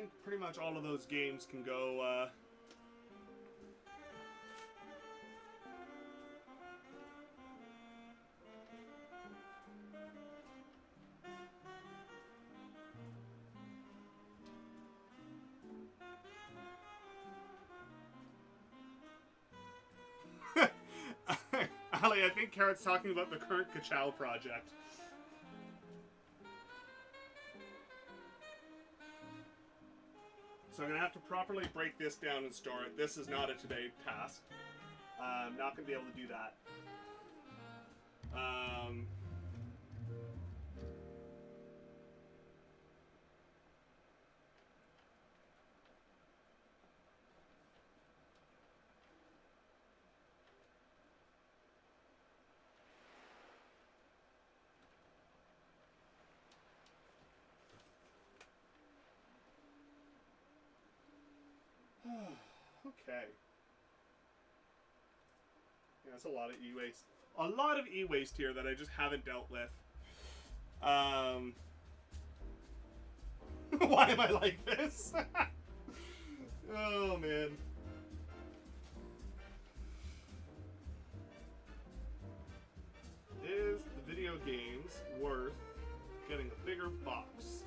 think pretty much all of those games can go, Ali, I think Carrot's talking about the current Ka-Chow project. So I'm going to have to properly break this down and store it. This is not a today task. I'm not going to be able to do that. Okay. Yeah, that's a lot of e-waste. A lot of e-waste here that I just haven't dealt with. Why am I like this? Oh, man. Is the video games worth getting a bigger box?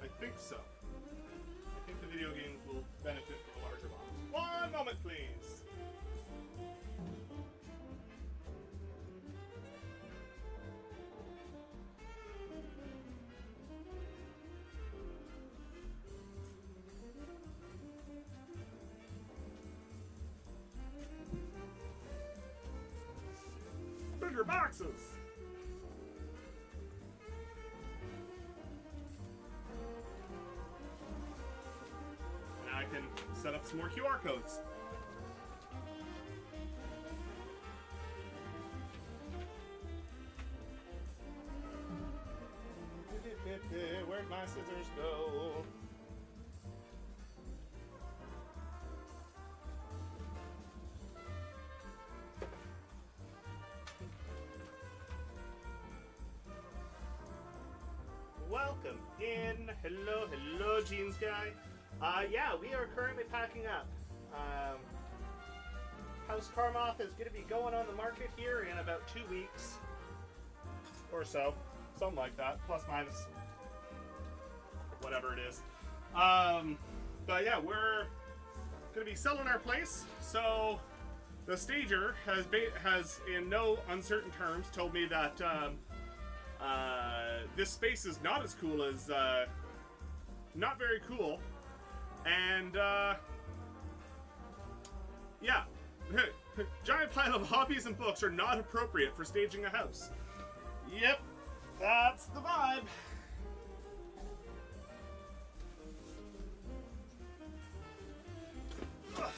I think so. I think the video games will benefit from a larger box. One moment, please. Bigger boxes. Now I can set up some more QR codes. Where'd my scissors go? Welcome in. Hello, hello, Jeans Guy. Yeah, we are currently packing up. House Carmoth is going to be going on the market here in about 2 weeks or so. Something like that. Plus, minus. Whatever it is. But yeah, we're going to be selling our place. So the stager has in no uncertain terms told me that this space is not as cool as not very cool, and yeah, giant pile of hobbies and books are not appropriate for staging a house. Yep, that's the vibe. Ugh.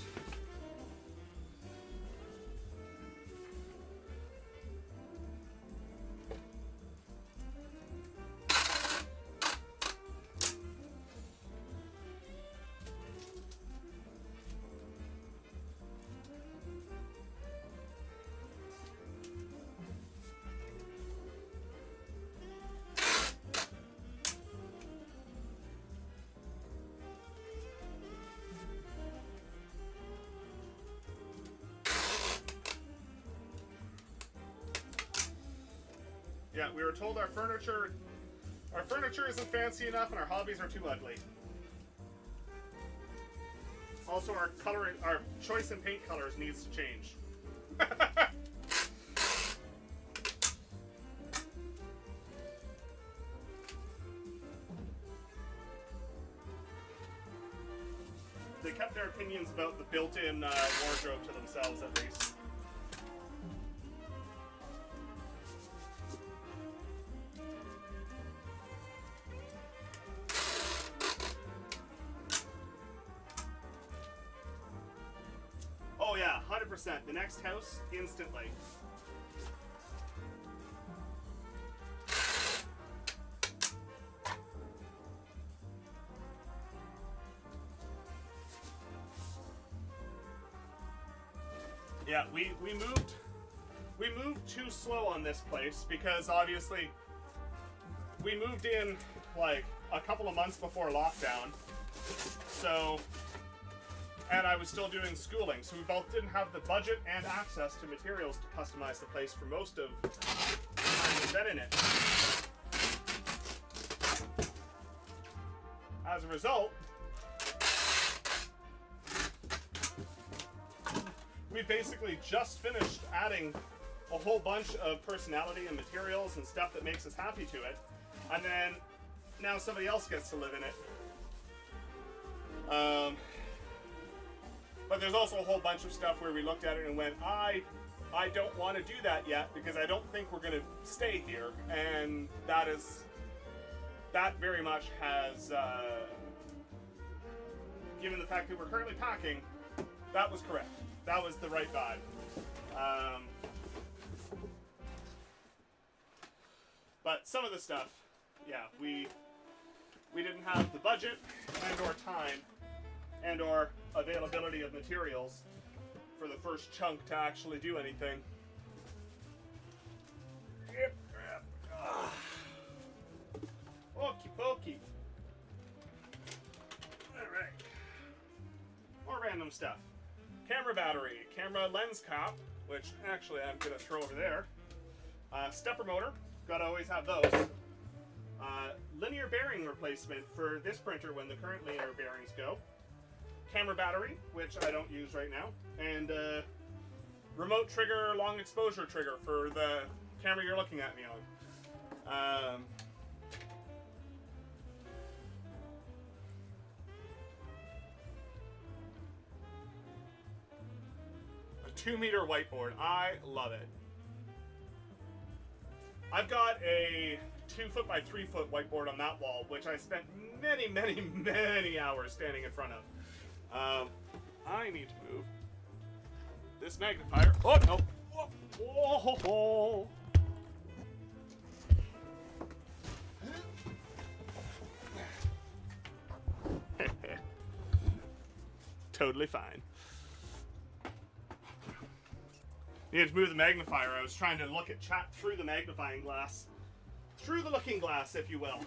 Yeah, we were told our furniture isn't fancy enough and our hobbies are too ugly. Also, our choice in paint colors needs to change. They kept their opinions about the built-in wardrobe to themselves, at least. Oh yeah, 100%. The next house, instantly. Yeah, we moved too slow on this place because obviously we moved in like a couple of months before lockdown. So, and I was still doing schooling, so we both didn't have the budget and access to materials to customize the place for most of the time we've been in it. As a result, we basically just finished adding a whole bunch of personality and materials and stuff that makes us happy to it, and then now somebody else gets to live in it. But there's also a whole bunch of stuff where we looked at it and went, I don't want to do that yet because I don't think we're going to stay here, and that very much has, given the fact that we're currently packing, that was correct. That was the right vibe. But some of the stuff, yeah, we didn't have the budget and or time and or availability of materials for the first chunk to actually do anything. Yep. Okie pokey. Alright. More random stuff. Camera battery, camera lens cap, which actually I'm going to throw over there. Stepper motor, got to always have those. Linear bearing replacement for this printer when the current linear bearings go. Camera battery, which I don't use right now. And remote trigger, long exposure trigger for the camera you're looking at me on. A 2-meter whiteboard. I love it. I've got a 2-foot by 3-foot whiteboard on that wall, which I spent many, many, many hours standing in front of. I need to move this magnifier. Oh, no. Oh. Totally fine. Needed to move the magnifier. I was trying to look at chat through the magnifying glass. Through the looking glass, if you will.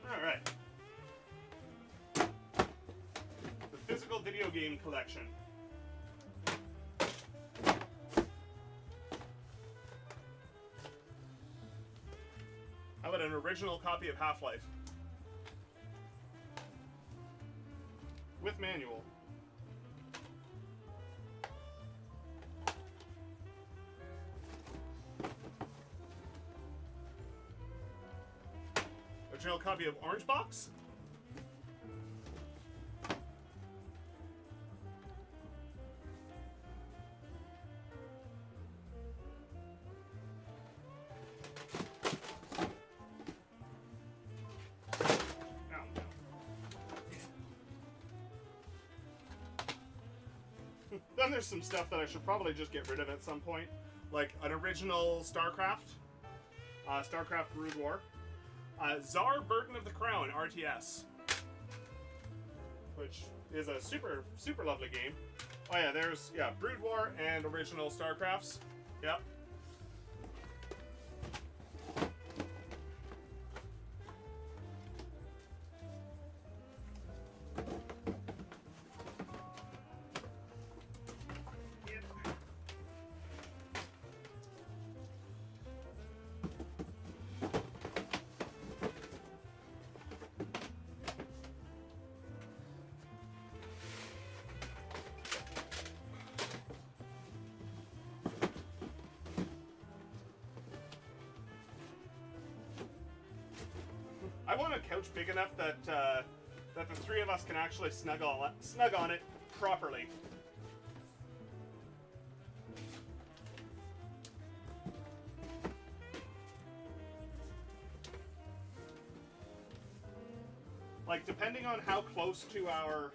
Alright. The physical video game collection. How about an original copy of Half-Life? With manual. Original copy of Orange Box? Then there's some stuff that I should probably just get rid of at some point, like an original StarCraft, StarCraft Brood War, Tsar Burden of the Crown RTS, which is a super, super lovely game. Oh yeah, there's, Brood War and original StarCrafts. Yep. I want a couch big enough that that the three of us can actually snug on it properly. Like, depending on how close to our